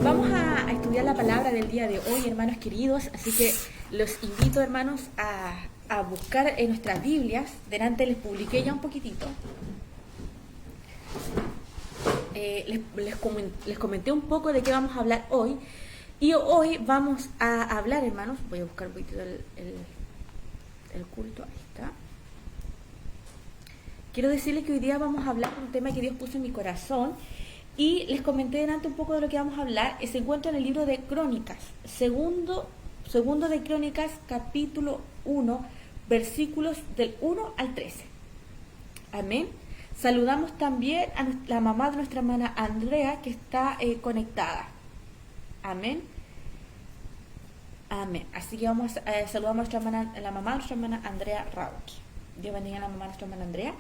Vamos a estudiar la palabra del día de hoy, hermanos queridos, así que los invito, hermanos, a buscar en nuestras Biblias. Delante les publiqué ya un poquitito. Les comenté un poco de qué vamos a hablar hoy. Y hoy vamos a hablar, hermanos, voy a buscar un poquitito el culto, ahí está. Quiero decirles que hoy día vamos a hablar de un tema que Dios puso en mi corazón. Y les comenté delante un poco de lo que vamos a hablar. Se encuentra en el libro de Crónicas, segundo de Crónicas, capítulo 1, versículos del 1 al 13. Amén. Saludamos también a la mamá de nuestra hermana Andrea, que está conectada. Amén. Amén. Así que saludamos a la mamá de nuestra hermana Andrea Rauch. Dios bendiga a la mamá de nuestra hermana Andrea.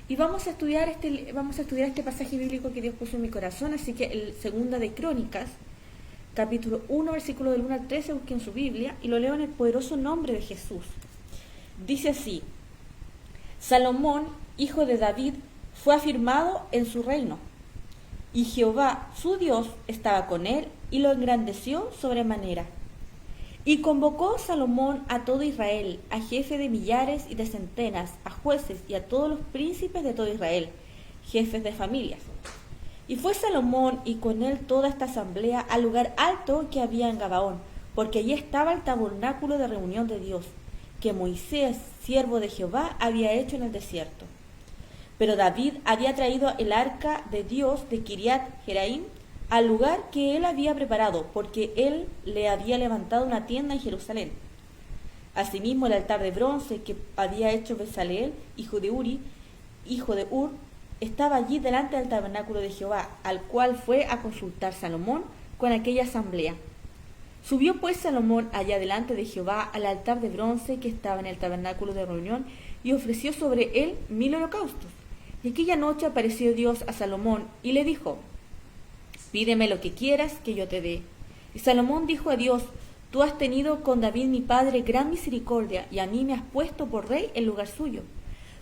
Y vamos a estudiar este pasaje bíblico que Dios puso en mi corazón. Así que el segunda de Crónicas, capítulo 1, versículo del 1 al 13, busquen su Biblia y lo leo en el poderoso nombre de Jesús. Dice así: Salomón, hijo de David, fue afirmado en su reino, y Jehová, su Dios, estaba con él y lo engrandeció sobremanera. Y convocó Salomón a todo Israel, a jefes de millares y de centenas, a jueces y a todos los príncipes de todo Israel, jefes de familias. Y fue Salomón y con él toda esta asamblea al lugar alto que había en Gabaón, porque allí estaba el tabernáculo de reunión de Dios, que Moisés, siervo de Jehová, había hecho en el desierto. Pero David había traído el arca de Dios de Kiriat Jeraim al lugar que él había preparado, porque él le había levantado una tienda en Jerusalén. Asimismo, el altar de bronce que había hecho Bezaleel, hijo de Uri, hijo de Ur, estaba allí delante del tabernáculo de Jehová, al cual fue a consultar Salomón con aquella asamblea. Subió pues Salomón allá delante de Jehová al altar de bronce que estaba en el tabernáculo de reunión y ofreció sobre él 1000 holocaustos. Y aquella noche apareció Dios a Salomón y le dijo: Pídeme lo que quieras que yo te dé. Y Salomón dijo a Dios: Tú has tenido con David mi padre gran misericordia, y a mí me has puesto por rey en lugar suyo.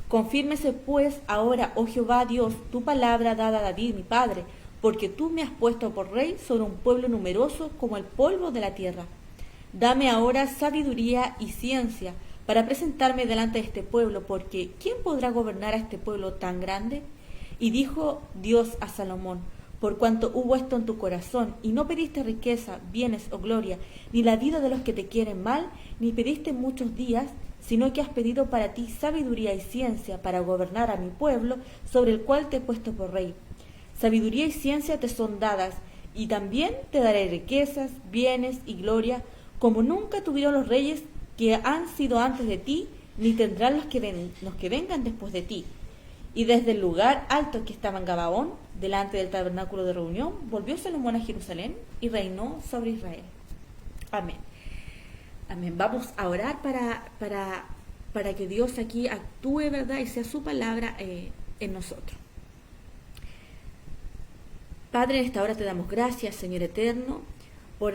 Confírmese pues ahora, oh Jehová Dios, tu palabra dada a David mi padre, porque tú me has puesto por rey sobre un pueblo numeroso como el polvo de la tierra. Dame ahora sabiduría y ciencia para presentarme delante de este pueblo, porque ¿quién podrá gobernar a este pueblo tan grande? Y dijo Dios a Salomón: Por cuanto hubo esto en tu corazón, y no pediste riqueza, bienes o gloria, ni la vida de los que te quieren mal, ni pediste muchos días, sino que has pedido para ti sabiduría y ciencia para gobernar a mi pueblo, sobre el cual te he puesto por rey. Sabiduría y ciencia te son dadas, y también te daré riquezas, bienes y gloria, como nunca tuvieron los reyes que han sido antes de ti, ni tendrán los que vengan después de ti. Y desde el lugar alto que estaba en Gabaón, delante del tabernáculo de reunión, volvió Salomón a Jerusalén y reinó sobre Israel. Amén. Amén. Vamos a orar para que Dios aquí actúe, ¿verdad? Y sea su palabra en nosotros. Padre, en esta hora te damos gracias, Señor eterno, por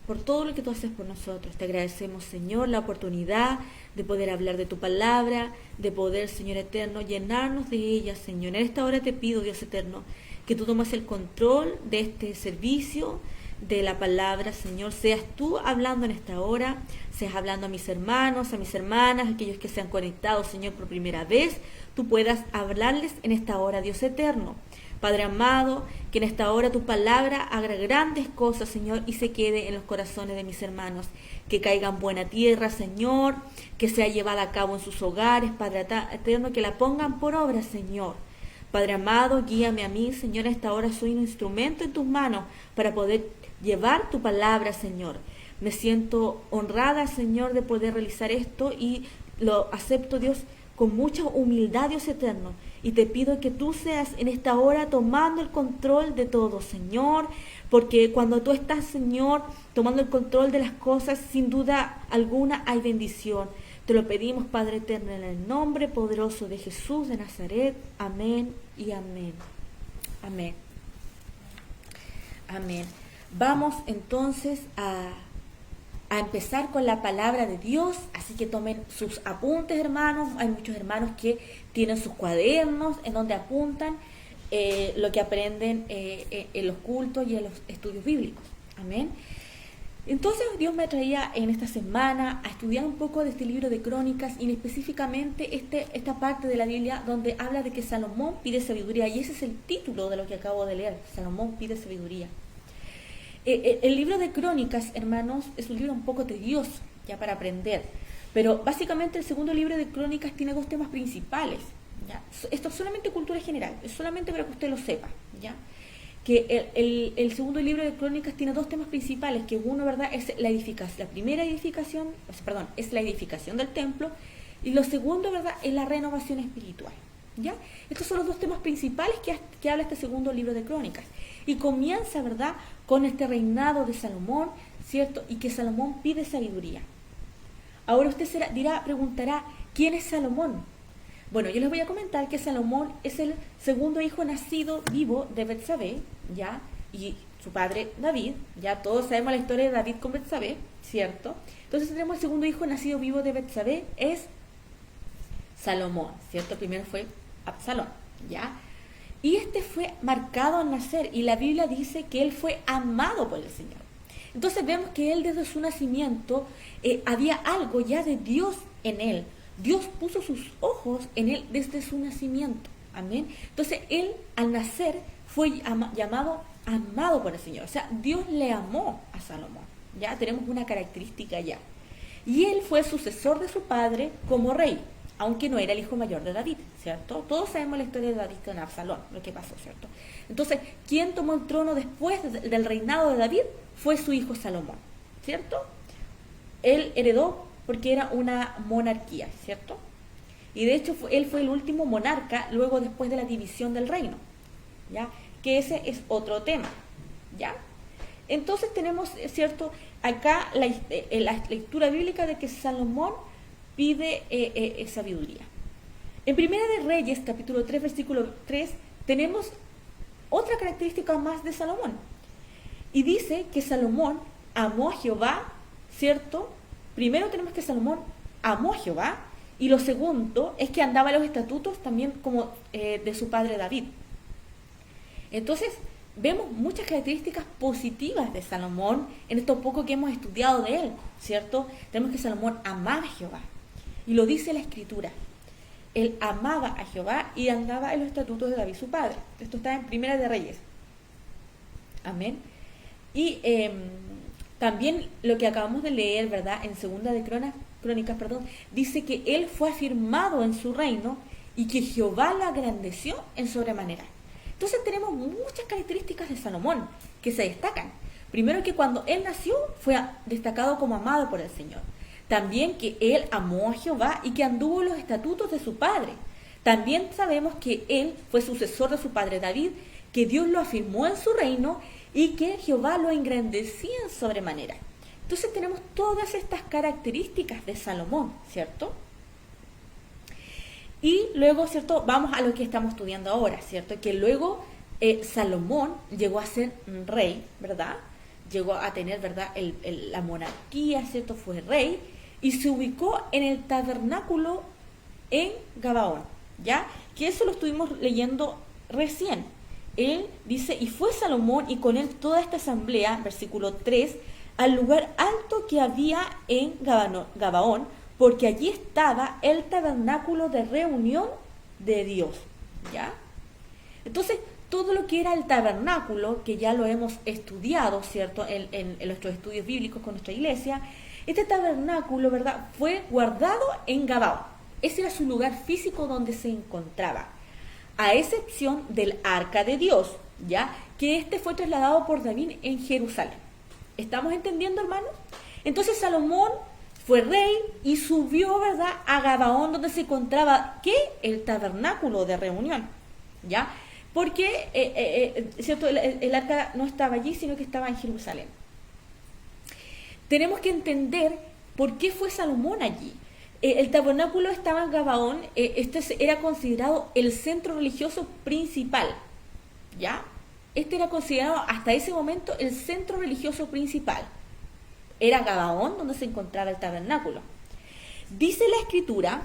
por todo lo que tú haces por nosotros. Te agradecemos, Señor, la oportunidad de poder hablar de tu palabra, de poder, Señor eterno, llenarnos de ella, Señor. En esta hora te pido, Dios eterno, que tú tomes el control de este servicio, de la palabra, Señor. Seas tú hablando en esta hora, seas hablando a mis hermanos, a mis hermanas, a aquellos que se han conectado, Señor, por primera vez. Tú puedas hablarles en esta hora, Dios eterno. Padre amado, que en esta hora tu palabra haga grandes cosas, Señor, y se quede en los corazones de mis hermanos. Que caiga en buena tierra, Señor, que sea llevada a cabo en sus hogares, Padre eterno, que la pongan por obra, Señor. Padre amado, guíame a mí, Señor, en esta hora soy un instrumento en tus manos para poder llevar tu palabra, Señor. Me siento honrada, Señor, de poder realizar esto y lo acepto, Dios, con mucha humildad, Dios eterno. Y te pido que tú seas en esta hora tomando el control de todo, Señor, porque cuando tú estás, Señor, tomando el control de las cosas, sin duda alguna hay bendición. Te lo pedimos, Padre eterno, en el nombre poderoso de Jesús de Nazaret. Amén y amén. Amén. Amén. Vamos entonces a empezar con la palabra de Dios, así que tomen sus apuntes, hermanos. Hay muchos hermanos que tienen sus cuadernos en donde apuntan lo que aprenden en los cultos y en los estudios bíblicos. Amén. Entonces Dios me traía en esta semana a estudiar un poco de este libro de Crónicas y específicamente esta parte de la Biblia donde habla de que Salomón pide sabiduría, y ese es el título de lo que acabo de leer, Salomón pide sabiduría. El libro de Crónicas, hermanos, es un libro un poco tedioso ya para aprender, pero básicamente el segundo libro de Crónicas tiene dos temas principales, ¿ya? Esto es solamente cultura general, es solamente para que usted lo sepa, ¿ya? Que el segundo libro de Crónicas tiene dos temas principales, que uno, ¿verdad?, es la edificación, la primera edificación, es la edificación del templo, y lo segundo, ¿verdad?, es la renovación espiritual, ¿ya? Estos son los dos temas principales que habla este segundo libro de Crónicas, y comienza, ¿verdad?, con este reinado de Salomón, ¿cierto?, y que Salomón pide sabiduría. Ahora usted preguntará, ¿quién es Salomón? Bueno, yo les voy a comentar que Salomón es el segundo hijo nacido vivo de Betsabé, ¿ya? Y su padre David, ya todos sabemos la historia de David con Betsabé, ¿cierto? Entonces tenemos el segundo hijo nacido vivo de Betsabé, es Salomón, ¿cierto? Primero fue Absalón, ¿ya? Y este fue marcado al nacer, y la Biblia dice que él fue amado por el Señor. Entonces vemos que él desde su nacimiento había algo ya de Dios en él. Dios puso sus ojos en él desde su nacimiento. Amén. Entonces él al nacer fue llamado amado por el Señor. O sea, Dios le amó a Salomón. Ya tenemos una característica ya. Y él fue sucesor de su padre como rey, aunque no era el hijo mayor de David, ¿cierto? Todos sabemos la historia de David con Absalón, lo que pasó, ¿cierto? Entonces, ¿quién tomó el trono después del reinado de David? Fue su hijo Salomón, ¿cierto? Él heredó porque era una monarquía, ¿cierto? Y de hecho él fue el último monarca luego después de la división del reino, ¿ya? Que ese es otro tema, ¿ya? Entonces tenemos, ¿cierto?, acá la lectura bíblica de que Salomón pide sabiduría. En Primera de Reyes, capítulo 3, versículo 3, tenemos otra característica más de Salomón. Y dice que Salomón amó a Jehová, ¿cierto? Primero tenemos que Salomón amó a Jehová, y lo segundo es que andaba en los estatutos también como de su padre David. Entonces, vemos muchas características positivas de Salomón en esto poco que hemos estudiado de él, ¿cierto? Tenemos que Salomón amaba a Jehová, y lo dice la Escritura. Él amaba a Jehová y andaba en los estatutos de David su padre. Esto está en Primera de Reyes. Amén. Y también lo que acabamos de leer, ¿verdad?, en Segunda de Crónicas, dice que él fue afirmado en su reino y que Jehová lo engrandeció en sobremanera. Entonces tenemos muchas características de Salomón que se destacan. Primero, que cuando él nació fue destacado como amado por el Señor. También que él amó a Jehová y que anduvo en los estatutos de su padre. También sabemos que él fue sucesor de su padre David, que Dios lo afirmó en su reino y que Jehová lo engrandecía en sobremanera. Entonces tenemos todas estas características de Salomón, ¿cierto? Y luego, ¿cierto?, vamos a lo que estamos estudiando ahora, ¿cierto? Que luego Salomón llegó a ser rey, ¿verdad? Llegó a tener, ¿verdad?, la monarquía, ¿cierto? Fue rey y se ubicó en el tabernáculo en Gabaón, ¿ya? Que eso lo estuvimos leyendo recién. Él dice, y fue Salomón y con él toda esta asamblea, versículo 3, al lugar alto que había en Gabaón, porque allí estaba el tabernáculo de reunión de Dios, ¿ya? Entonces, todo lo que era el tabernáculo, que ya lo hemos estudiado, ¿cierto?, en nuestros estudios bíblicos con nuestra iglesia, este tabernáculo, ¿verdad?, fue guardado en Gabaón. Ese era su lugar físico donde se encontraba, a excepción del arca de Dios, ¿ya?, que este fue trasladado por David en Jerusalén. ¿Estamos entendiendo, hermanos? Entonces Salomón fue rey y subió, ¿verdad?, a Gabaón, donde se encontraba, ¿qué? El tabernáculo de reunión, ¿ya? Porque, ¿cierto?, el arca no estaba allí, sino que estaba en Jerusalén. Tenemos que entender por qué fue Salomón allí. El tabernáculo estaba en Gabaón, este era considerado el centro religioso principal, ¿ya? Este era considerado hasta ese momento el centro religioso principal. Era Gabaón donde se encontraba el tabernáculo. Dice la Escritura,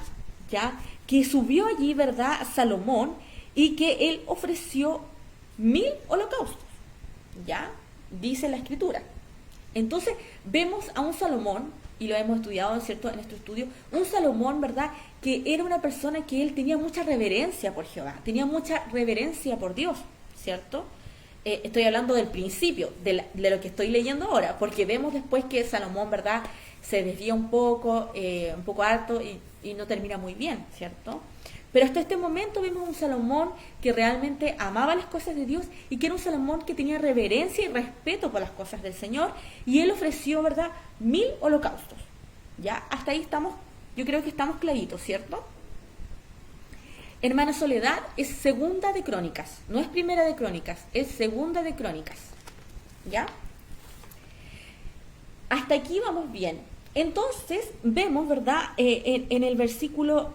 ¿ya?, que subió allí, ¿verdad?, Salomón, y que él ofreció 1000 holocaustos, ¿ya? Dice la Escritura. Entonces vemos a un Salomón, y lo hemos estudiado, ¿cierto?, en nuestro estudio, un Salomón, ¿verdad?, que era una persona que él tenía mucha reverencia por Jehová, tenía mucha reverencia por Dios, ¿cierto? Estoy hablando del principio, de lo que estoy leyendo ahora, porque vemos después que Salomón, ¿verdad?, se desvía un poco harto y no termina muy bien, ¿cierto? Pero hasta este momento vimos un Salomón que realmente amaba las cosas de Dios y que era un Salomón que tenía reverencia y respeto por las cosas del Señor, y él ofreció, ¿verdad?, 1000 holocaustos. Ya, hasta ahí estamos, yo creo que estamos claritos, ¿cierto? Hermana Soledad, es segunda de Crónicas, no es primera de Crónicas, es segunda de Crónicas. ¿Ya? Hasta aquí vamos bien. Entonces, vemos, ¿verdad?, en el versículo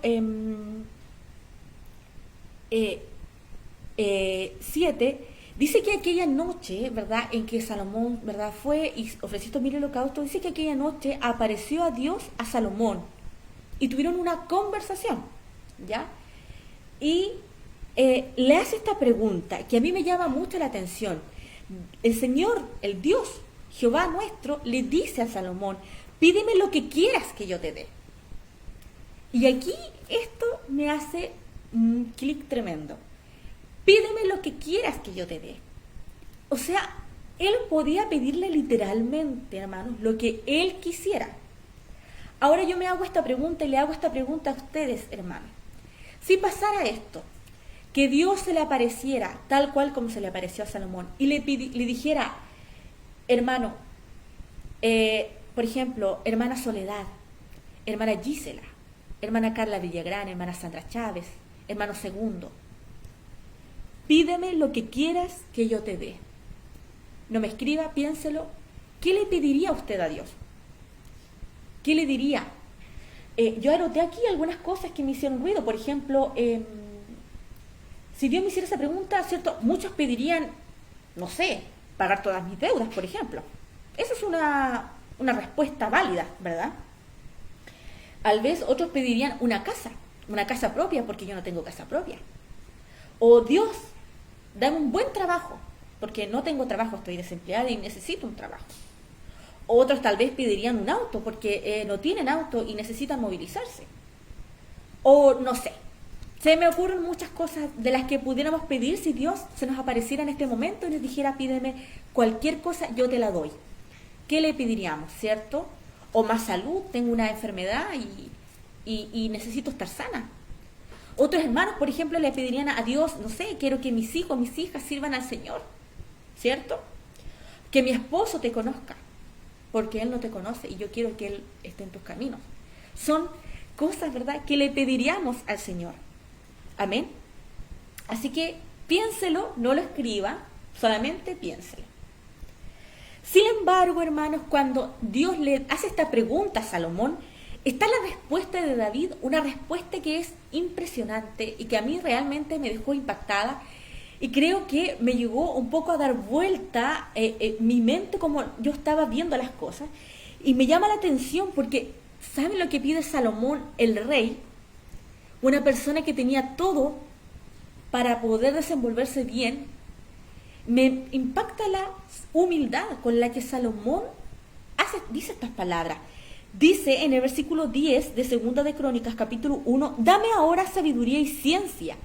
7, dice que aquella noche, ¿verdad?, en que Salomón, ¿verdad?, fue y ofreció estos 1000 holocaustos, dice que aquella noche apareció a Dios a Salomón y tuvieron una conversación, ¿ya? Y le hace esta pregunta que a mí me llama mucho la atención. El Señor, el Dios, Jehová nuestro, le dice a Salomón: pídeme lo que quieras que yo te dé. Y aquí esto me hace un clic tremendo. Pídeme lo que quieras que yo te dé. O sea, él podía pedirle literalmente, hermanos, lo que él quisiera. Ahora yo me hago esta pregunta y le hago esta pregunta a ustedes, hermanos. Si pasara esto, que Dios se le apareciera tal cual como se le apareció a Salomón y le dijera: hermano, por ejemplo, hermana Soledad, hermana Gisela, hermana Carla Villagrán, hermana Sandra Chávez, hermano Segundo, pídeme lo que quieras que yo te dé. No me escriba, piénselo. ¿Qué le pediría usted a Dios? ¿Qué le diría? Yo anoté aquí algunas cosas que me hicieron ruido. Por ejemplo, si Dios me hiciera esa pregunta, ¿cierto?, muchos pedirían, no sé, pagar todas mis deudas, por ejemplo. Esa es una respuesta válida, ¿verdad? Tal vez otros pedirían una casa propia, porque yo no tengo casa propia. O Dios, dame un buen trabajo, porque no tengo trabajo, estoy desempleada y necesito un trabajo. Otros tal vez pedirían un auto, porque no tienen auto y necesitan movilizarse. O no sé, se me ocurren muchas cosas de las que pudiéramos pedir si Dios se nos apareciera en este momento y nos dijera: pídeme cualquier cosa, yo te la doy. ¿Qué le pediríamos, cierto? O más salud, tengo una enfermedad y necesito estar sana. Otros hermanos, por ejemplo, le pedirían a Dios: no sé, quiero que mis hijos, mis hijas sirvan al Señor, ¿cierto? Que mi esposo te conozca, porque él no te conoce y yo quiero que él esté en tus caminos. Son cosas, ¿verdad?, que le pediríamos al Señor. Amén. Así que piénselo, no lo escriba, solamente piénselo. Sin embargo, hermanos, cuando Dios le hace esta pregunta a Salomón, está la respuesta de David, una respuesta que es impresionante y que a mí realmente me dejó impactada, y creo que me llegó un poco a dar vuelta mi mente como yo estaba viendo las cosas, y me llama la atención porque ¿saben lo que pide Salomón, el rey? Una persona que tenía todo para poder desenvolverse bien. Me impacta la humildad con la que Salomón dice estas palabras. Dice en el versículo 10 de Segunda de Crónicas, capítulo 1, dame ahora sabiduría y ciencia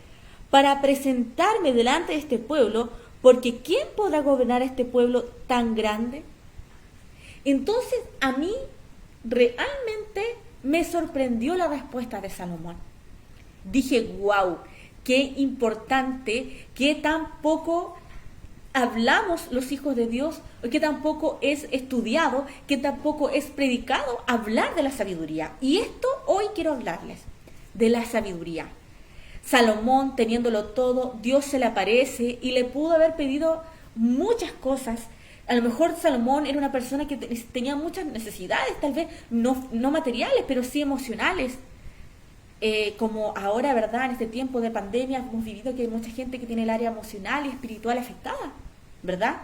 para presentarme delante de este pueblo, porque ¿quién podrá gobernar a este pueblo tan grande? Entonces, a mí realmente me sorprendió la respuesta de Salomón. Dije: wow, qué importante, que tan poco hablamos los hijos de Dios, que tampoco es estudiado, que tampoco es predicado hablar de la sabiduría. Y esto hoy quiero hablarles de la sabiduría. Salomón, teniéndolo todo, Dios se le aparece y le pudo haber pedido muchas cosas. A lo mejor Salomón era una persona que tenía muchas necesidades, tal vez no materiales, pero sí emocionales. Como ahora, ¿verdad?, en este tiempo de pandemia hemos vivido que hay mucha gente que tiene el área emocional y espiritual afectada, ¿verdad?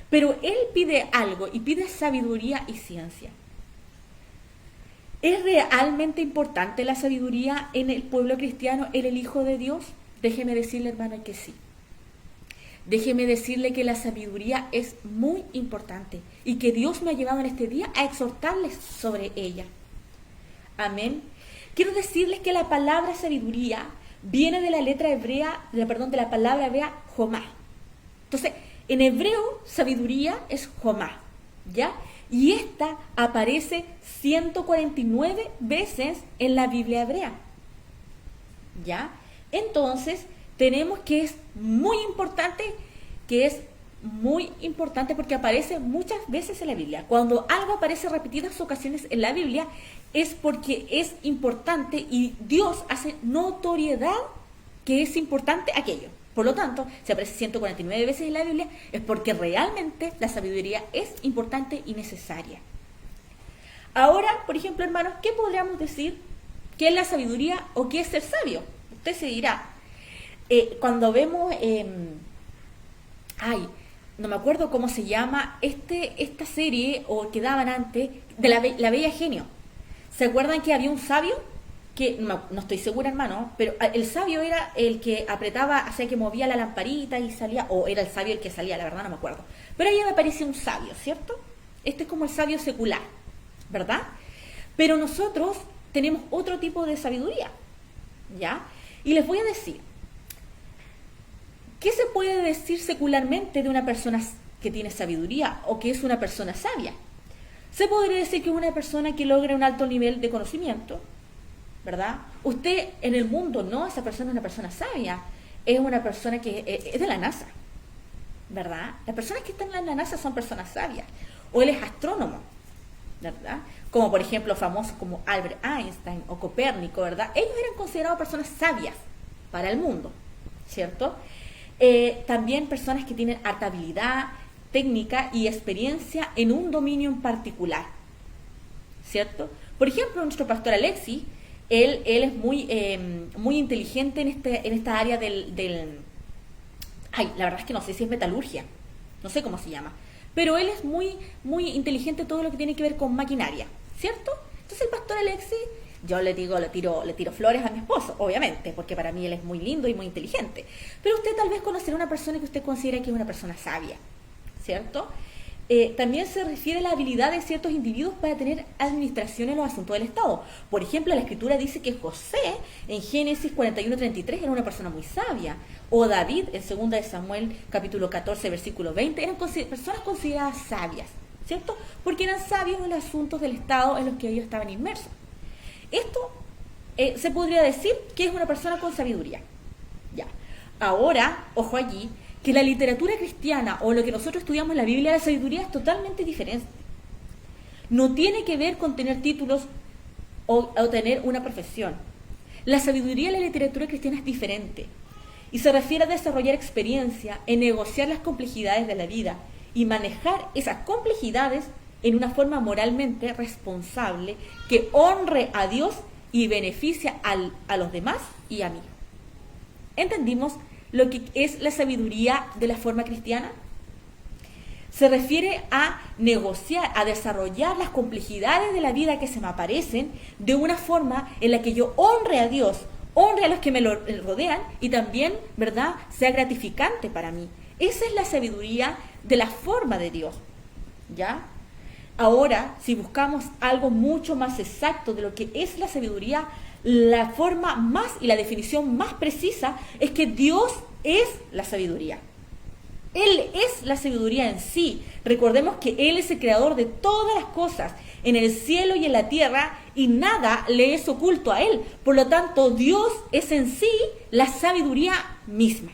Pero él pide algo y pide sabiduría y ciencia. ¿Es realmente importante la sabiduría en el pueblo cristiano, en el Hijo de Dios? Déjeme decirle, hermano, que sí. Déjeme decirle que la sabiduría es muy importante y que Dios me ha llevado en este día a exhortarles sobre ella. Amén. Quiero decirles que la palabra sabiduría viene de la letra hebrea, de la palabra hebrea jomá. Entonces, en hebreo, sabiduría es jomá, ¿ya? Y esta aparece 149 veces en la Biblia hebrea, ¿ya? Entonces, tenemos que es muy importante porque aparece muchas veces en la Biblia. Cuando algo aparece repetidas ocasiones en la Biblia, es porque es importante y Dios hace notoriedad que es importante aquello. Por lo tanto, si aparece 149 veces en la Biblia, es porque realmente la sabiduría es importante y necesaria. Ahora, por ejemplo, hermanos, ¿qué podríamos decir? ¿Qué es la sabiduría o qué es ser sabio? Usted se dirá. Cuando vemos, no me acuerdo cómo se llama, esta serie o que daban antes, de la Bella Genio. ¿Se acuerdan que había un sabio? Que no estoy segura, hermano, pero el sabio era el que apretaba, hacía que movía la lamparita y salía, o era el sabio el que salía, la verdad no me acuerdo. Pero ahí me parece un sabio, ¿cierto? Este es como el sabio secular, ¿verdad? Pero nosotros tenemos otro tipo de sabiduría, ¿ya? Y les voy a decir, ¿qué se puede decir secularmente de una persona que tiene sabiduría o que es una persona sabia? Se podría decir que es una persona que logra un alto nivel de conocimiento, ¿verdad? Usted en el mundo, no, esa persona es una persona sabia, es una persona que es de la NASA, ¿verdad? Las personas que están en la NASA son personas sabias, o él es astrónomo, ¿verdad? Como por ejemplo famosos como Albert Einstein o Copérnico, ¿verdad? Ellos eran considerados personas sabias para el mundo, ¿cierto? También personas que tienen alta habilidad, técnica y experiencia en un dominio en particular, ¿cierto? Por ejemplo, nuestro pastor Alexis, él es muy inteligente en esta área la verdad es que no sé si es metalurgia, no sé cómo se llama, pero él es muy inteligente en todo lo que tiene que ver con maquinaria, ¿cierto? Entonces el pastor Alexis, yo le tiro flores a mi esposo, obviamente, porque para mí él es muy lindo y muy inteligente, pero usted tal vez conocerá una persona que usted considera que es una persona sabia, ¿cierto? También se refiere a la habilidad de ciertos individuos para tener administración en los asuntos del Estado. Por ejemplo, la Escritura dice que José, en Génesis 41:33, era una persona muy sabia. O David, en 2 de Samuel, capítulo 14, versículo 20, eran personas consideradas sabias, ¿cierto? Porque eran sabios en los asuntos del Estado en los que ellos estaban inmersos. Esto se podría decir que es una persona con sabiduría. Ya. Ahora, ojo allí, que la literatura cristiana o lo que nosotros estudiamos en la Biblia, la sabiduría es totalmente diferente. No tiene que ver con tener títulos o tener una profesión. La sabiduría en la literatura cristiana es diferente y se refiere a desarrollar experiencia en negociar las complejidades de la vida y manejar esas complejidades en una forma moralmente responsable que honre a Dios y beneficia a los demás y a mí. ¿Entendimos lo que es la sabiduría de la forma cristiana? Se refiere a negociar, a desarrollar las complejidades de la vida que se me aparecen de una forma en la que yo honre a Dios, honre a los que me rodean y también, ¿verdad?, sea gratificante para mí. Esa es la sabiduría de la forma de Dios, ¿ya? Ahora, si buscamos algo mucho más exacto de lo que es la sabiduría, la forma más y la definición más precisa es que Dios es la sabiduría. Él es la sabiduría en sí. Recordemos que Él es el creador de todas las cosas en el cielo y en la tierra y nada le es oculto a Él. Por lo tanto, Dios es en sí la sabiduría misma.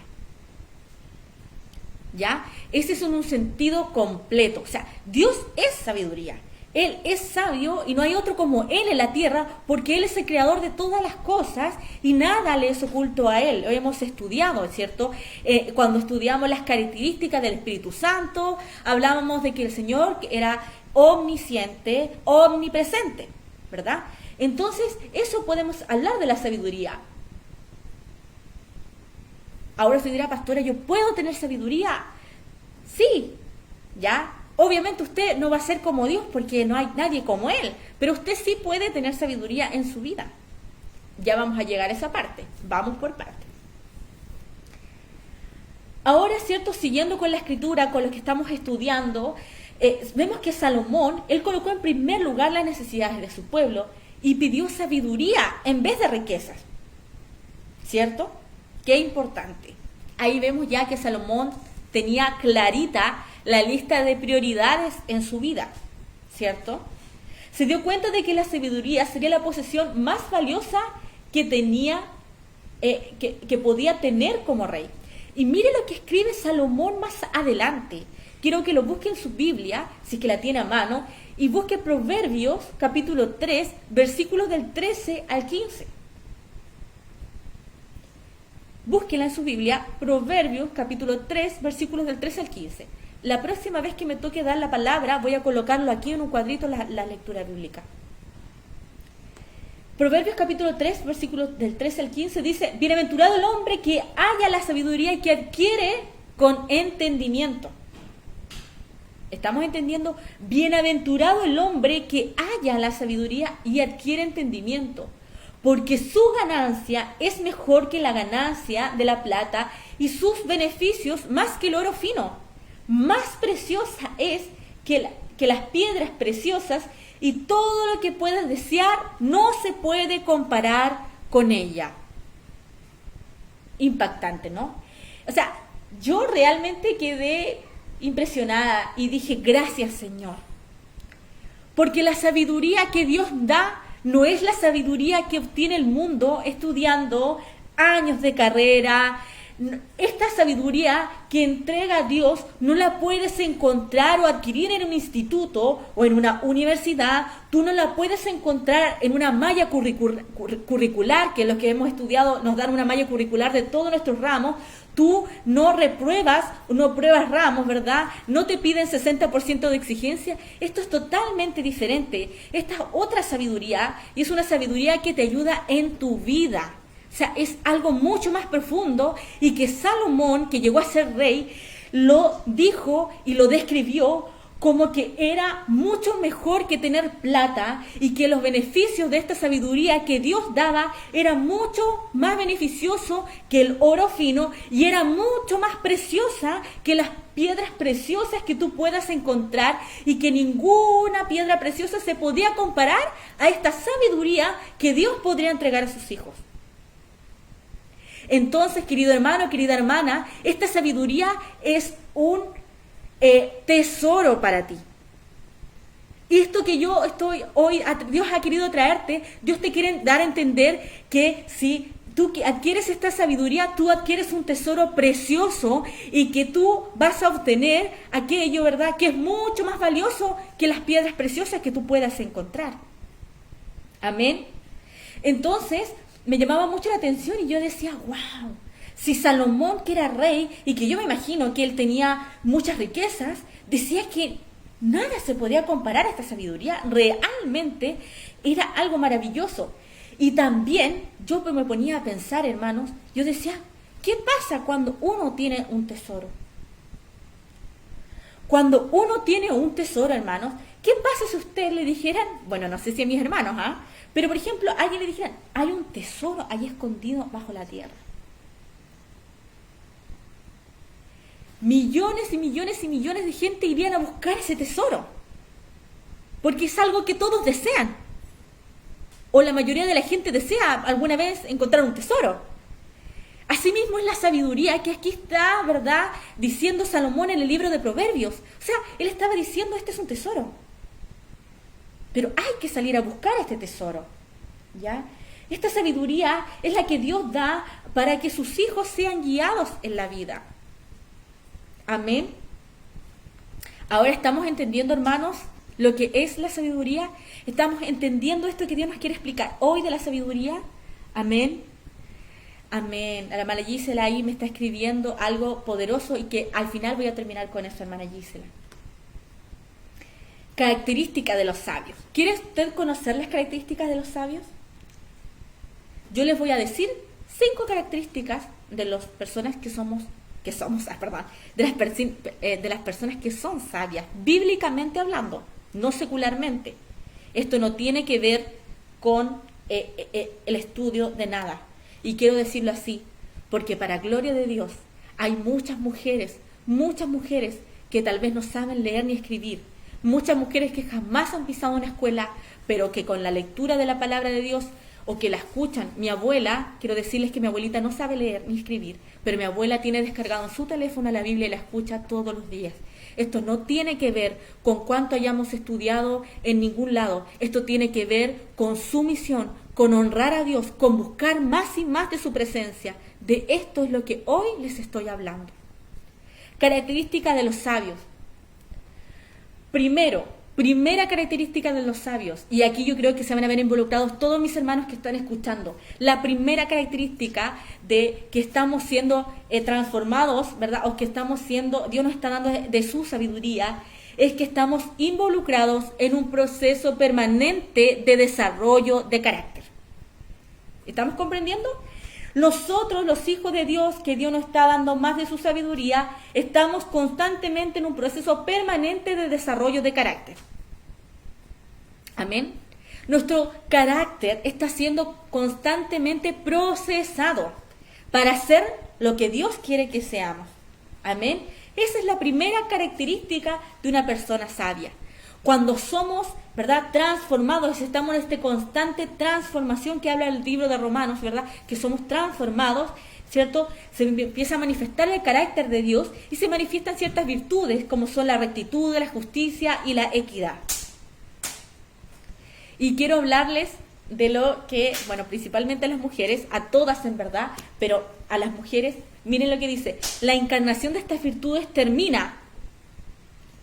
¿Ya? Ese es en un sentido completo. O sea, Dios es sabiduría. Él es sabio y no hay otro como Él en la tierra porque Él es el creador de todas las cosas y nada le es oculto a Él. Lo hemos estudiado, ¿cierto? Cuando estudiamos las características del Espíritu Santo, hablábamos de que el Señor era omnisciente, omnipresente, ¿verdad? Entonces, eso podemos hablar de la sabiduría. Ahora usted dirá, pastora, ¿yo puedo tener sabiduría? Sí, ¿ya? Obviamente usted no va a ser como Dios porque no hay nadie como Él, pero usted sí puede tener sabiduría en su vida. Ya vamos a llegar a esa parte, vamos por parte. Ahora, ¿cierto? Siguiendo con la escritura, con lo que estamos estudiando, vemos que Salomón, él colocó en primer lugar las necesidades de su pueblo y pidió sabiduría en vez de riquezas, ¿cierto? Qué importante. Ahí vemos ya que Salomón tenía clarita la lista de prioridades en su vida, ¿cierto? Se dio cuenta de que la sabiduría sería la posesión más valiosa que tenía, que podía tener como rey. Y mire lo que escribe Salomón más adelante. Quiero que lo busque en su Biblia, si es que la tiene a mano, y busque Proverbios, capítulo 3, versículos del 13 al 15. Búsquenla en su Biblia, Proverbios, capítulo 3, versículos del 13 al 15. La próxima vez que me toque dar la palabra, voy a colocarlo aquí en un cuadrito, la lectura bíblica. Proverbios capítulo 3, versículos del 13 al 15 dice: bienaventurado el hombre que halla la sabiduría y que adquiere con entendimiento. ¿Estamos entendiendo? Bienaventurado el hombre que halla la sabiduría y adquiere entendimiento, porque su ganancia es mejor que la ganancia de la plata y sus beneficios más que el oro fino. Más preciosa es que las piedras preciosas, y todo lo que puedas desear no se puede comparar con ella. Impactante, ¿no? O sea, yo realmente quedé impresionada y dije: gracias, Señor. Porque la sabiduría que Dios da no es la sabiduría que obtiene el mundo estudiando años de carrera. Esta sabiduría que entrega Dios no la puedes encontrar o adquirir en un instituto o en una universidad. Tú no la puedes encontrar en una malla curricular, que los que hemos estudiado nos dan una malla curricular de todos nuestros ramos. Tú no repruebas, no pruebas ramos, ¿verdad? No te piden 60% de exigencia. Esto es totalmente diferente. Esta es otra sabiduría, y es una sabiduría que te ayuda en tu vida. O sea, es algo mucho más profundo, y que Salomón, que llegó a ser rey, lo dijo y lo describió como que era mucho mejor que tener plata, y que los beneficios de esta sabiduría que Dios daba era mucho más beneficioso que el oro fino, y era mucho más preciosa que las piedras preciosas que tú puedas encontrar, y que ninguna piedra preciosa se podía comparar a esta sabiduría que Dios podría entregar a sus hijos. Entonces, querido hermano, querida hermana, esta sabiduría es un tesoro para ti. Y esto que yo estoy hoy, Dios ha querido traerte, Dios te quiere dar a entender que si tú adquieres esta sabiduría, tú adquieres un tesoro precioso, y que tú vas a obtener aquello, ¿verdad?, que es mucho más valioso que las piedras preciosas que tú puedas encontrar. Amén. Entonces, me llamaba mucho la atención, y yo decía: wow, si Salomón, que era rey, y que yo me imagino que él tenía muchas riquezas, decía que nada se podía comparar a esta sabiduría. Realmente era algo maravilloso. Y también yo me ponía a pensar, hermanos, yo decía: ¿qué pasa cuando uno tiene un tesoro? Cuando uno tiene un tesoro, hermanos, ¿qué pasa si ustedes le dijeran, bueno, no sé si a mis hermanos, pero por ejemplo, a alguien le dijeran: hay un tesoro ahí escondido bajo la tierra? Millones y millones y millones de gente irían a buscar ese tesoro, porque es algo que todos desean, o la mayoría de la gente desea alguna vez encontrar un tesoro. Asimismo es la sabiduría que aquí está, ¿verdad?, diciendo Salomón en el libro de Proverbios. O sea, él estaba diciendo: este es un tesoro, pero hay que salir a buscar este tesoro, ¿ya? Esta sabiduría es la que Dios da para que sus hijos sean guiados en la vida. Amén. Ahora estamos entendiendo, hermanos, lo que es la sabiduría. Estamos entendiendo esto que Dios nos quiere explicar hoy de la sabiduría. Amén. Amén. La hermana Gisela ahí me está escribiendo algo poderoso, y que al final voy a terminar con eso, hermana Gisela. Características de los sabios. ¿Quiere usted conocer las características de los sabios? Yo les voy a decir 5 características de las personas de las personas que son sabias, bíblicamente hablando, no secularmente. Esto no tiene que ver con el estudio de nada. Y quiero decirlo así, porque para gloria de Dios, Hay muchas mujeres que tal vez no saben leer ni escribir, muchas mujeres que jamás han pisado una escuela, pero que con la lectura de la palabra de Dios o que la escuchan. Mi abuela, quiero decirles que mi abuelita no sabe leer ni escribir, pero mi abuela tiene descargado en su teléfono la Biblia y la escucha todos los días. Esto no tiene que ver con cuánto hayamos estudiado en ningún lado. Esto tiene que ver con su misión, con honrar a Dios, con buscar más y más de su presencia. De esto es lo que hoy les estoy hablando. Característica de los sabios. Primera característica de los sabios, y aquí yo creo que se van a ver involucrados todos mis hermanos que están escuchando. La primera característica de que estamos siendo transformados, ¿verdad? O que estamos siendo, Dios nos está dando de su sabiduría, es que estamos involucrados en un proceso permanente de desarrollo de carácter. ¿Estamos comprendiendo? Nosotros, los hijos de Dios, que Dios nos está dando más de su sabiduría, estamos constantemente en un proceso permanente de desarrollo de carácter. Amén. Nuestro carácter está siendo constantemente procesado para ser lo que Dios quiere que seamos. Amén. Esa es la primera característica de una persona sabia. Cuando somos, ¿verdad?, transformados, estamos en esta constante transformación que habla el libro de Romanos, ¿verdad?, que somos transformados, ¿cierto? Se empieza a manifestar el carácter de Dios y se manifiestan ciertas virtudes como son la rectitud, la justicia y la equidad. Y quiero hablarles de lo que, bueno, principalmente a las mujeres, a todas en verdad, pero a las mujeres, miren lo que dice, la encarnación de estas virtudes termina.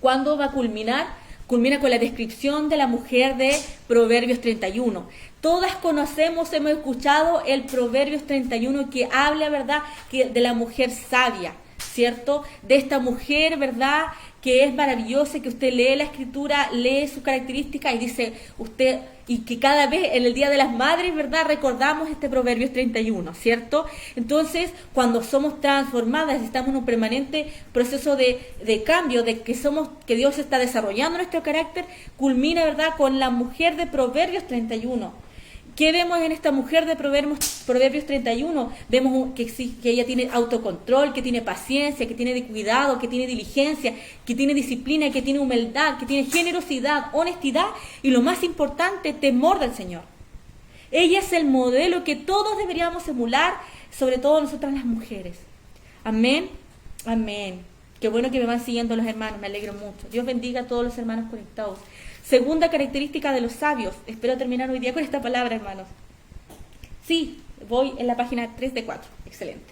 ¿Cuándo va a culminar? Culmina con la descripción de la mujer de Proverbios 31. Todas conocemos, hemos escuchado el Proverbios 31 que habla, ¿verdad?, que de la mujer sabia, ¿cierto? De esta mujer, ¿verdad?, que es maravillosa, que usted lee la escritura, lee sus características y dice usted, y que cada vez en el Día de las Madres, ¿verdad?, recordamos este Proverbios 31, ¿cierto? Entonces, cuando somos transformadas, estamos en un permanente proceso de cambio, de que Dios está desarrollando nuestro carácter, culmina, ¿verdad?, con la mujer de Proverbios 31. ¿Qué vemos en esta mujer de Proverbios 31? Vemos que ella tiene autocontrol, que tiene paciencia, que tiene cuidado, que tiene diligencia, que tiene disciplina, que tiene humildad, que tiene generosidad, honestidad y lo más importante, temor del Señor. Ella es el modelo que todos deberíamos emular, sobre todo nosotras las mujeres. Amén, amén. Qué bueno que me van siguiendo los hermanos, me alegro mucho. Dios bendiga a todos los hermanos conectados. Segunda característica de los sabios. Espero terminar hoy día con esta palabra, hermanos. Sí, voy en la página 3 de 4. Excelente.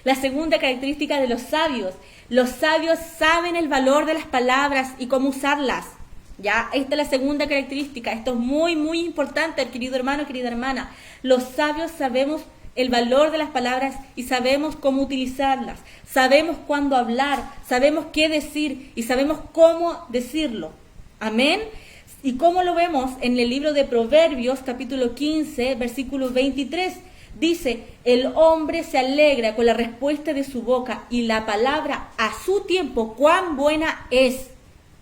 La segunda característica de los sabios. Los sabios saben el valor de las palabras y cómo usarlas. Ya, esta es la segunda característica. Esto es muy, muy importante, querido hermano, querida hermana. Los sabios sabemos el valor de las palabras y sabemos cómo utilizarlas. Sabemos cuándo hablar, sabemos qué decir y sabemos cómo decirlo. Amén. ¿Y cómo lo vemos? En el libro de Proverbios, capítulo 15, versículo 23, dice, el hombre se alegra con la respuesta de su boca y la palabra a su tiempo, cuán buena es.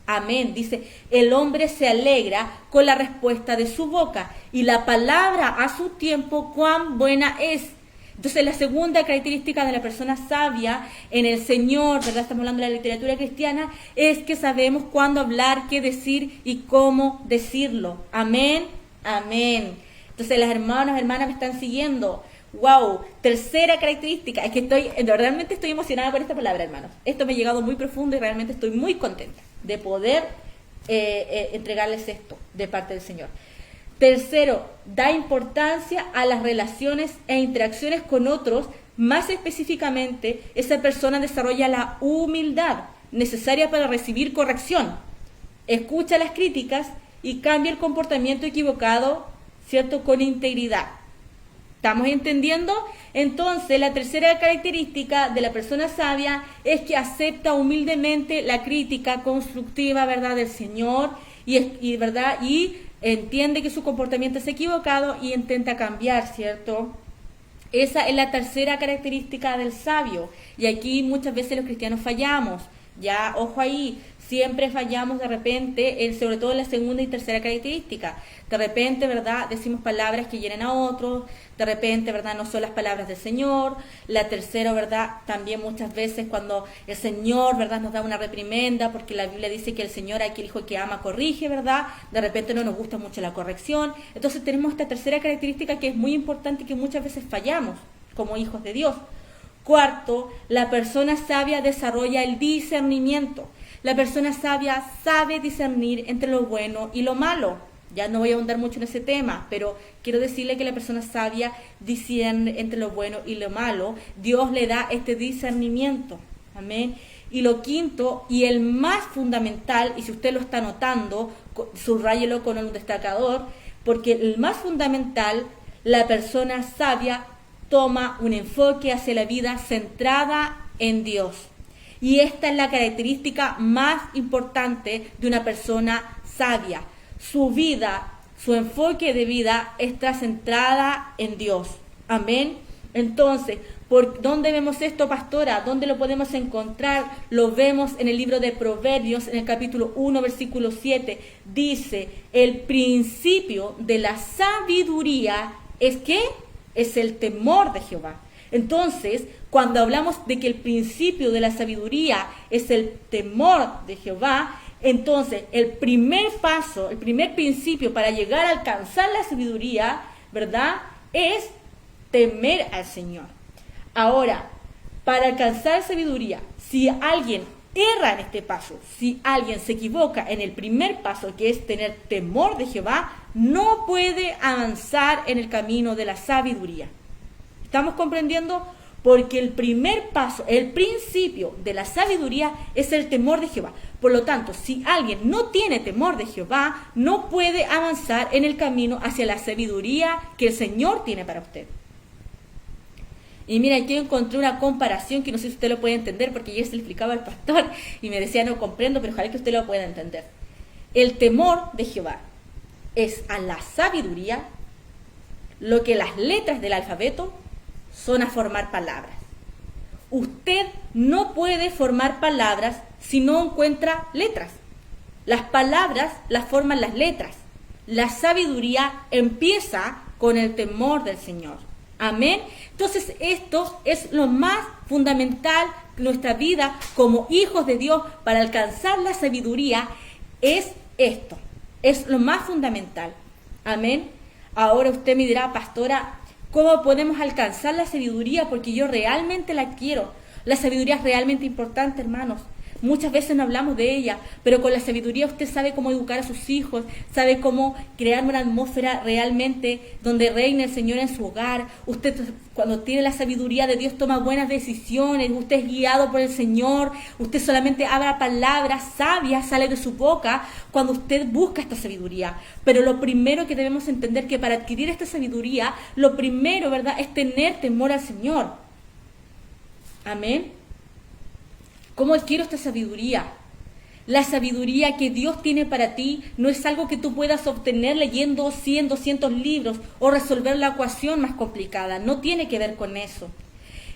Amén. Dice, el hombre se alegra con la respuesta de su boca y la palabra a su tiempo, cuán buena es. Entonces, la segunda característica de la persona sabia en el Señor, ¿verdad? Estamos hablando de la literatura cristiana, es que sabemos cuándo hablar, qué decir y cómo decirlo. Amén, amén. Entonces, las hermanas me están siguiendo. Wow, tercera característica, es que realmente estoy emocionada por esta palabra, hermanos. Esto me ha llegado muy profundo y realmente estoy muy contenta de poder entregarles esto de parte del Señor. Tercero, da importancia a las relaciones e interacciones con otros. Más específicamente, esa persona desarrolla la humildad necesaria para recibir corrección. Escucha las críticas y cambia el comportamiento equivocado, ¿cierto?, con integridad. ¿Estamos entendiendo? Entonces, la tercera característica de la persona sabia es que acepta humildemente la crítica constructiva, ¿verdad?, del Señor ¿verdad?, y entiende que su comportamiento es equivocado y intenta cambiar, ¿cierto? Esa es la tercera característica del sabio. Y aquí muchas veces los cristianos fallamos. Ya, ojo ahí, Siempre fallamos de repente, sobre todo en la segunda y tercera característica. De repente, ¿verdad? Decimos palabras que hieren a otros, de repente, ¿verdad? No son las palabras del Señor. La tercera, ¿verdad? También muchas veces cuando el Señor, ¿verdad? Nos da una reprimenda, porque la Biblia dice que el Señor, aquel hijo que ama, corrige, ¿verdad? De repente no nos gusta mucho la corrección. Entonces tenemos esta tercera característica que es muy importante y que muchas veces fallamos como hijos de Dios. Cuarto, la persona sabia desarrolla el discernimiento. La persona sabia sabe discernir entre lo bueno y lo malo. Ya no voy a ahondar mucho en ese tema, pero quiero decirle que la persona sabia discierne entre lo bueno y lo malo. Dios le da este discernimiento. Amén. Y lo quinto, y el más fundamental, y si usted lo está notando, subráyelo con un destacador, porque el más fundamental, la persona sabia toma un enfoque hacia la vida centrada en Dios. Y esta es la característica más importante de una persona sabia. Su vida, su enfoque de vida está centrada en Dios. Amén. Entonces, ¿por dónde vemos esto, pastora? ¿Dónde lo podemos encontrar? Lo vemos en el libro de Proverbios, en el capítulo 1, versículo 7. Dice, el principio de la sabiduría es ¿qué? Es el temor de Jehová. Entonces, cuando hablamos de que el principio de la sabiduría es el temor de Jehová, entonces el primer paso, el primer principio para llegar a alcanzar la sabiduría, ¿verdad? Es temer al Señor. Ahora, para alcanzar sabiduría, si alguien erra en este paso, si alguien se equivoca en el primer paso, que es tener temor de Jehová, no puede avanzar en el camino de la sabiduría. ¿Estamos comprendiendo? Porque el primer paso, el principio de la sabiduría es el temor de Jehová. Por lo tanto, si alguien no tiene temor de Jehová, no puede avanzar en el camino hacia la sabiduría que el Señor tiene para usted. Y mira, aquí encontré una comparación que no sé si usted lo puede entender, porque ya se le explicaba al pastor y me decía no comprendo, pero ojalá que usted lo pueda entender. El temor de Jehová es a la sabiduría lo que las letras del alfabeto son a formar palabras. Usted no puede formar palabras si no encuentra letras. Las palabras las forman las letras. La sabiduría empieza con el temor del Señor. Amén. Entonces esto es lo más fundamental de nuestra vida como hijos de Dios para alcanzar la sabiduría. Es esto. Es lo más fundamental. Amén. Ahora usted me dirá, pastora, ¿cómo podemos alcanzar la sabiduría? Porque yo realmente la quiero. La sabiduría es realmente importante, hermanos. Muchas veces no hablamos de ella, pero con la sabiduría usted sabe cómo educar a sus hijos, sabe cómo crear una atmósfera realmente donde reine el Señor en su hogar. Usted, cuando tiene la sabiduría de Dios, toma buenas decisiones, usted es guiado por el Señor, usted solamente habla palabras sabias, sale de su boca cuando usted busca esta sabiduría. Pero lo primero que debemos entender que para adquirir esta sabiduría, lo primero, ¿verdad?, es tener temor al Señor. Amén. ¿Cómo adquiero esta sabiduría? La sabiduría que Dios tiene para ti no es algo que tú puedas obtener leyendo 100, 200 libros o resolver la ecuación más complicada. No tiene que ver con eso.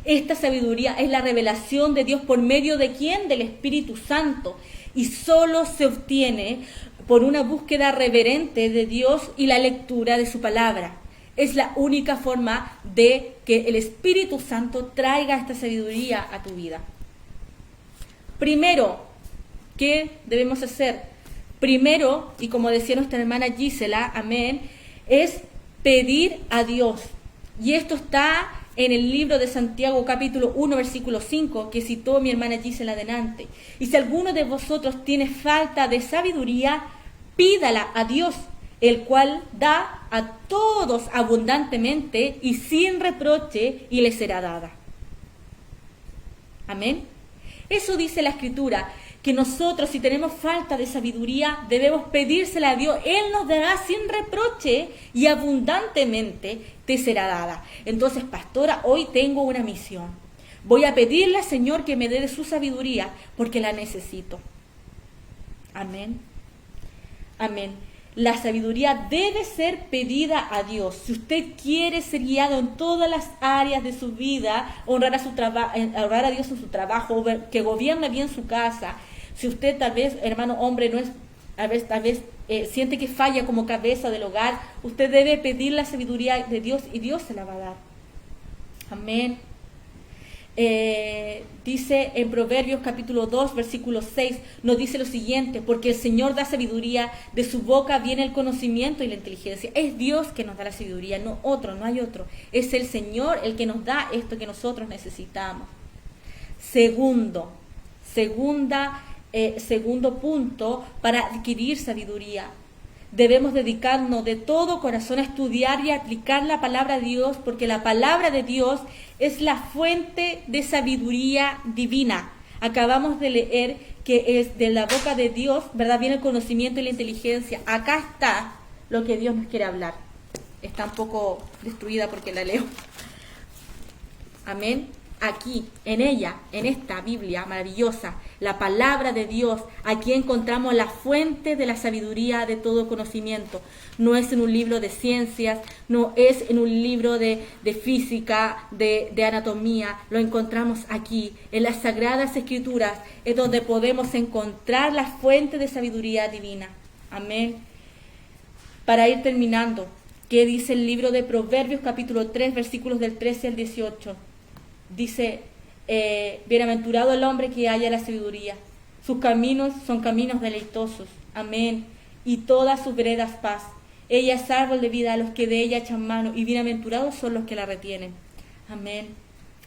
Esta sabiduría es la revelación de Dios por medio de ¿quién? Del Espíritu Santo. Y solo se obtiene por una búsqueda reverente de Dios y la lectura de su palabra. Es la única forma de que el Espíritu Santo traiga esta sabiduría a tu vida. Primero, ¿qué debemos hacer? Primero, y como decía nuestra hermana Gisela, amén, es pedir a Dios. Y esto está en el libro de Santiago, capítulo 1, versículo 5, que citó mi hermana Gisela adelante. Y si alguno de vosotros tiene falta de sabiduría, pídala a Dios, el cual da a todos abundantemente y sin reproche, y le será dada. Amén. Eso dice la Escritura, que nosotros, si tenemos falta de sabiduría, debemos pedírsela a Dios. Él nos dará sin reproche y abundantemente te será dada. Entonces, pastora, hoy tengo una misión. Voy a pedirle al Señor que me dé de su sabiduría porque la necesito. Amén. Amén. La sabiduría debe ser pedida a Dios. Si usted quiere ser guiado en todas las áreas de su vida, honrar a Dios en su trabajo, que gobierne bien su casa, Si usted tal vez, hermano hombre, no es, tal vez siente que falla como cabeza del hogar, usted debe pedir la sabiduría de Dios y Dios se la va a dar. Amén. Dice en Proverbios capítulo 2 versículo 6, nos dice lo siguiente: porque el Señor da sabiduría, de su boca viene el conocimiento y la inteligencia. Es Dios que nos da la sabiduría, no otro, no hay otro. Es el Señor el que nos da esto que nosotros necesitamos. Segundo punto para adquirir sabiduría. Debemos dedicarnos de todo corazón a estudiar y a aplicar la palabra de Dios, porque la palabra de Dios es la fuente de sabiduría divina. Acabamos de leer que es de la boca de Dios, ¿verdad?, viene el conocimiento y la inteligencia. Acá está lo que Dios nos quiere hablar. Está un poco destruida porque la leo. Amén. Aquí, en ella, en esta Biblia maravillosa, la palabra de Dios, aquí encontramos la fuente de la sabiduría de todo conocimiento. No es en un libro de ciencias, no es en un libro de física, de anatomía, lo encontramos aquí, en las Sagradas Escrituras, es donde podemos encontrar la fuente de sabiduría divina. Amén. Para ir terminando, ¿qué dice el libro de Proverbios capítulo 3, versículos del 13 al 18? Dice, bienaventurado el hombre que halla la sabiduría, sus caminos son caminos deleitosos, amén, y todas sus veredas paz. Ella es árbol de vida a los que de ella echan mano, y bienaventurados son los que la retienen. Amén,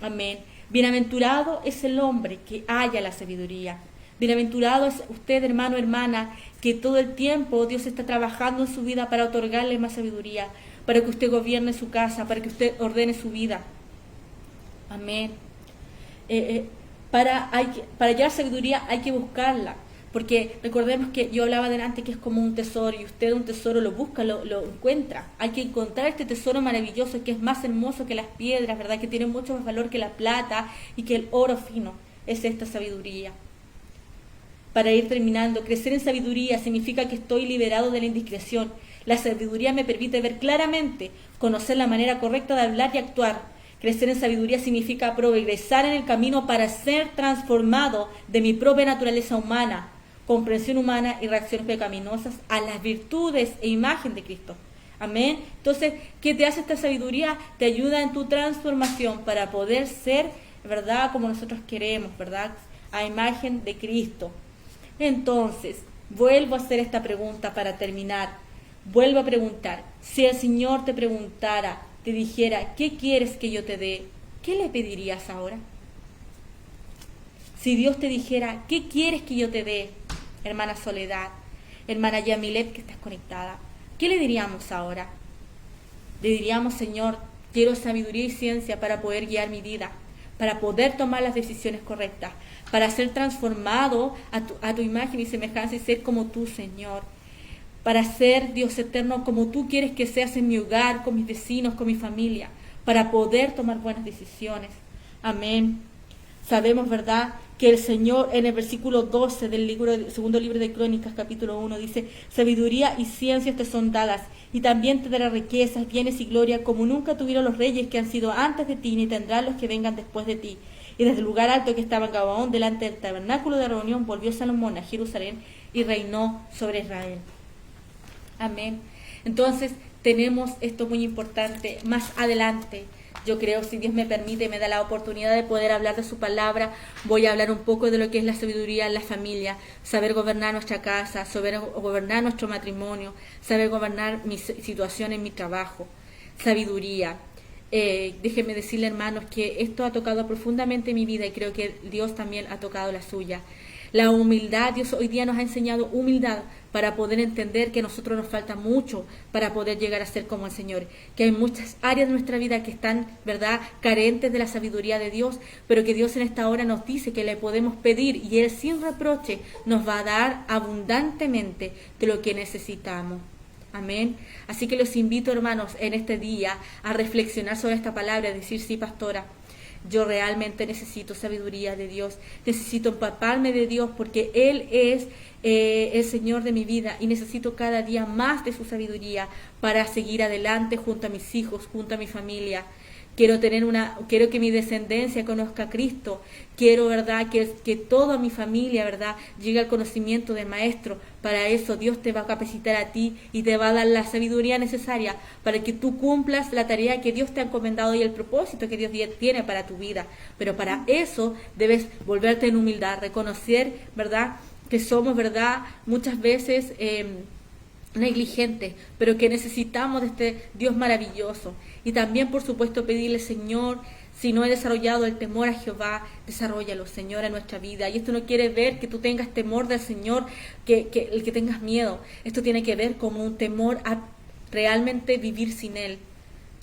amén. Bienaventurado es el hombre que halla la sabiduría. Bienaventurado es usted, hermano, hermana, que todo el tiempo Dios está trabajando en su vida para otorgarle más sabiduría, para que usted gobierne su casa, para que usted ordene su vida. Amén. Para hallar sabiduría hay que buscarla, porque recordemos que yo hablaba delante que es como un tesoro, y usted un tesoro lo busca, lo encuentra. Hay que encontrar este tesoro maravilloso que es más hermoso que las piedras, ¿verdad?, que tiene mucho más valor que la plata y que el oro fino. Es esta sabiduría. Para ir terminando, crecer en sabiduría significa que estoy liberado de la indiscreción. La sabiduría me permite ver claramente, conocer la manera correcta de hablar y actuar. Crecer en sabiduría significa progresar en el camino para ser transformado de mi propia naturaleza humana, comprensión humana y reacciones pecaminosas a las virtudes e imagen de Cristo. Amén. Entonces, ¿qué te hace esta sabiduría? Te ayuda en tu transformación para poder ser, ¿verdad?, como nosotros queremos, ¿verdad?, a imagen de Cristo. Entonces, vuelvo a hacer esta pregunta para terminar. Vuelvo a preguntar, si el Señor te preguntara, te dijera, ¿qué quieres que yo te dé?, ¿qué le pedirías ahora? Si Dios te dijera, ¿qué quieres que yo te dé, hermana Soledad, hermana Yamilet que estás conectada? ¿Qué le diríamos ahora? Le diríamos, Señor, quiero sabiduría y ciencia para poder guiar mi vida, para poder tomar las decisiones correctas, para ser transformado a tu imagen y semejanza y ser como tú, Señor. Para ser, Dios eterno, como tú quieres que seas en mi hogar, con mis vecinos, con mi familia, para poder tomar buenas decisiones. Amén. Sabemos, ¿verdad?, que el Señor en el versículo 12 del segundo libro de Crónicas, capítulo 1, dice, sabiduría y ciencias te son dadas, y también te dará riquezas, bienes y gloria, como nunca tuvieron los reyes que han sido antes de ti, ni tendrán los que vengan después de ti. Y desde el lugar alto que estaba en Gabaón, delante del tabernáculo de reunión, volvió Salomón a Jerusalén y reinó sobre Israel. Amén. Entonces tenemos esto muy importante. Más adelante, yo creo, si Dios me permite, me da la oportunidad de poder hablar de su palabra, voy a hablar un poco de lo que es la sabiduría en la familia, saber gobernar nuestra casa, saber gobernar nuestro matrimonio, saber gobernar mi situación en mi trabajo. Sabiduría. Déjenme decirle, hermanos, que esto ha tocado profundamente mi vida y creo que Dios también ha tocado la suya. La humildad, Dios hoy día nos ha enseñado humildad para poder entender que a nosotros nos falta mucho para poder llegar a ser como el Señor. Que hay muchas áreas de nuestra vida que están, ¿verdad?, carentes de la sabiduría de Dios, pero que Dios en esta hora nos dice que le podemos pedir y Él sin reproche nos va a dar abundantemente de lo que necesitamos. Amén. Así que los invito, hermanos, en este día a reflexionar sobre esta palabra, a decir, sí, pastora, yo realmente necesito sabiduría de Dios, necesito empaparme de Dios porque Él es el Señor de mi vida y necesito cada día más de su sabiduría para seguir adelante junto a mis hijos, junto a mi familia. quiero que mi descendencia conozca a Cristo, quiero, ¿verdad?, que toda mi familia, ¿verdad?, llegue al conocimiento del Maestro. Para eso Dios te va a capacitar a ti y te va a dar la sabiduría necesaria para que tú cumplas la tarea que Dios te ha encomendado y el propósito que Dios tiene para tu vida. Pero para eso debes volverte en humildad, reconocer, ¿verdad?, que somos, ¿verdad?, muchas veces negligentes, pero que necesitamos de este Dios maravilloso. Y también, por supuesto, pedirle, Señor, si no he desarrollado el temor a Jehová, desarróllalo, Señor, en nuestra vida. Y esto no quiere ver que tú tengas temor del Señor, que el que tengas miedo. Esto tiene que ver como un temor a realmente vivir sin Él.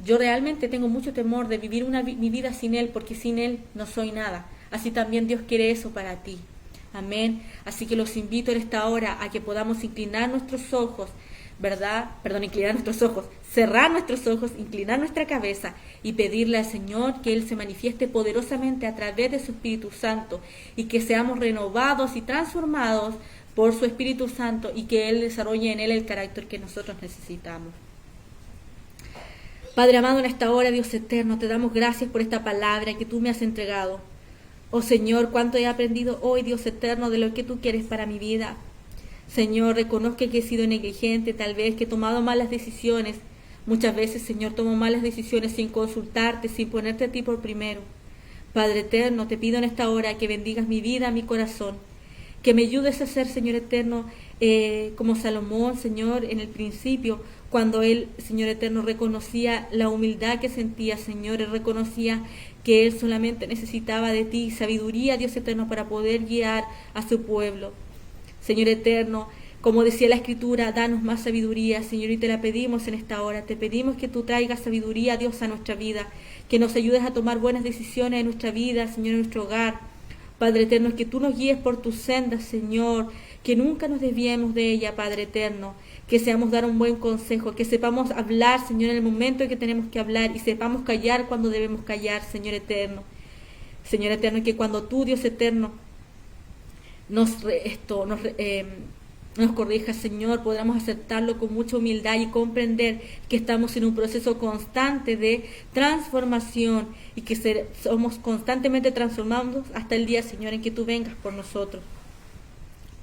Yo realmente tengo mucho temor de vivir mi vida sin Él, porque sin Él no soy nada. Así también Dios quiere eso para ti. Amén. Así que los invito en esta hora a que podamos inclinar nuestros ojos, ¿verdad? Inclinar nuestros ojos, cerrar nuestros ojos, inclinar nuestra cabeza y pedirle al Señor que Él se manifieste poderosamente a través de su Espíritu Santo y que seamos renovados y transformados por su Espíritu Santo y que Él desarrolle en Él el carácter que nosotros necesitamos. Padre amado, en esta hora, Dios eterno, te damos gracias por esta palabra que tú me has entregado. Oh Señor, cuánto he aprendido hoy, Dios eterno, de lo que tú quieres para mi vida. Señor, reconozco que he sido negligente, tal vez que he tomado malas decisiones. Muchas veces, Señor, tomo malas decisiones sin consultarte, sin ponerte a ti por primero. Padre eterno, te pido en esta hora que bendigas mi vida, mi corazón. Que me ayudes a ser, Señor eterno, como Salomón, Señor, en el principio, cuando él, Señor eterno, reconocía la humildad que sentía, Señor, él reconocía que él solamente necesitaba de ti, sabiduría, Dios eterno, para poder guiar a su pueblo. Señor eterno, como decía la Escritura, danos más sabiduría, Señor, y te la pedimos en esta hora. Te pedimos que tú traigas sabiduría, Dios, a nuestra vida, que nos ayudes a tomar buenas decisiones en nuestra vida, Señor, en nuestro hogar. Padre eterno, que tú nos guíes por tus sendas, Señor, que nunca nos desviemos de ella, Padre eterno, que seamos dar un buen consejo, que sepamos hablar, Señor, en el momento en que tenemos que hablar y sepamos callar cuando debemos callar, Señor eterno. Señor eterno, que cuando tú, Dios eterno, nos corrija, Señor, podamos aceptarlo con mucha humildad y comprender que estamos en un proceso constante de transformación y que somos constantemente transformados hasta el día, Señor, en que tú vengas por nosotros.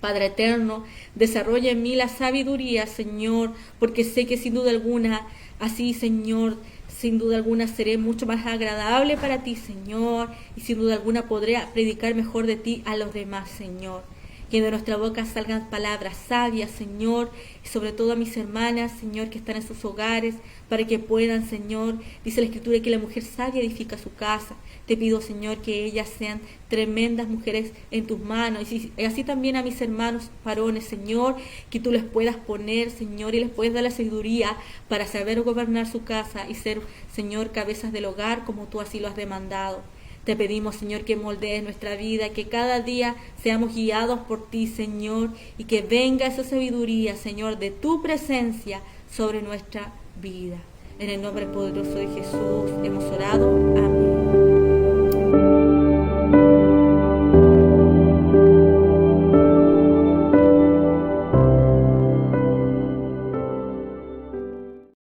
Padre eterno, desarrolla en mí la sabiduría, Señor, porque sé que sin duda alguna, así, Señor, sin duda alguna seré mucho más agradable para ti, Señor, y sin duda alguna podré predicar mejor de ti a los demás, Señor. Que de nuestra boca salgan palabras sabias, Señor, y sobre todo a mis hermanas, Señor, que están en sus hogares, para que puedan, Señor, dice la Escritura que la mujer sabia edifica su casa. Te pido, Señor, que ellas sean tremendas mujeres en tus manos, y así también a mis hermanos varones, Señor, que tú les puedas poner, Señor, y les puedas dar la sabiduría para saber gobernar su casa y ser, Señor, cabezas del hogar como tú así lo has demandado. Te pedimos, Señor, que moldees nuestra vida, que cada día seamos guiados por ti, Señor, y que venga esa sabiduría, Señor, de tu presencia sobre nuestra vida. En el nombre poderoso de Jesús hemos orado. Amén.